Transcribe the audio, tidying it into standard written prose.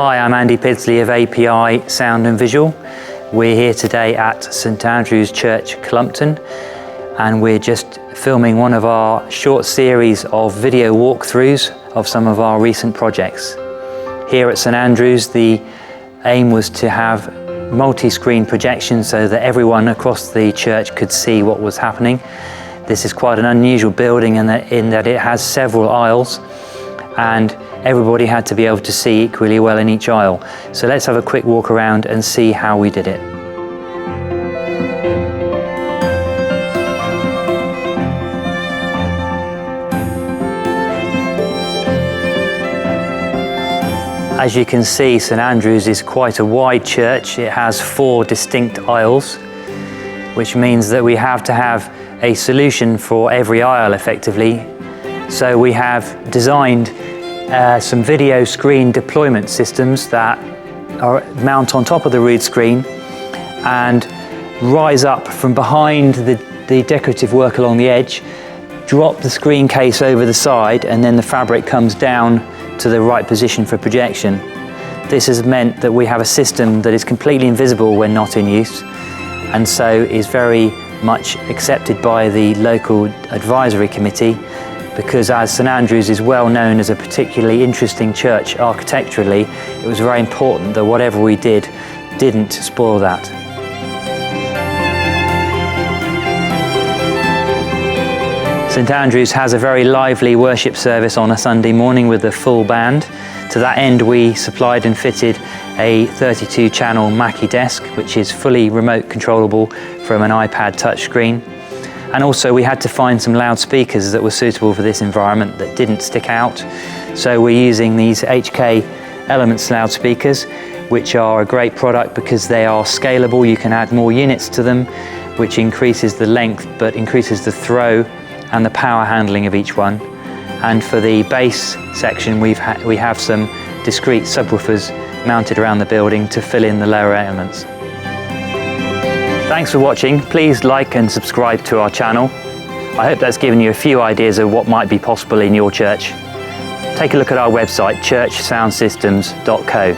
Hi, I'm Andy Pidsley of API Sound and Visual. We're here today at St Andrew's Church, Cullompton, and we're just filming one of our short series of video walkthroughs of some of our recent projects. Here at St Andrew's, the aim was to have multi-screen projections so that everyone across the church could see what was happening. This is quite an unusual building in that it has several aisles, and everybody had to be able to see equally well in each aisle. So let's have a quick walk around and see how we did it. As you can see, St Andrew's is quite a wide church. It has 4 distinct aisles, which means that we have to have a solution for every aisle effectively. So we have designed some video screen deployment systems that mount on top of the rood screen and rise up from behind the decorative work along the edge, drop the screen case over the side, and then the fabric comes down to the right position for projection. This has meant that we have a system that is completely invisible when not in use, and so is very much accepted by the local advisory committee, because as St Andrew's is well known as a particularly interesting church architecturally, it was very important that whatever we did didn't spoil that. St Andrew's has a very lively worship service on a Sunday morning with a full band. To that end, we supplied and fitted a 32-channel Mackie desk, which is fully remote controllable from an iPad touchscreen. And also we had to find some loudspeakers that were suitable for this environment that didn't stick out. So we're using these ℏK Elements loudspeakers, which are a great product because they are scalable. You can add more units to them, which increases the length but increases the throw and the power handling of each one. And for the bass section, we have some discrete subwoofers mounted around the building to fill in the lower elements. Thanks for watching. Please like and subscribe to our channel. I hope that's given you a few ideas of what might be possible in your church. Take a look at our website, churchsoundsystems.co.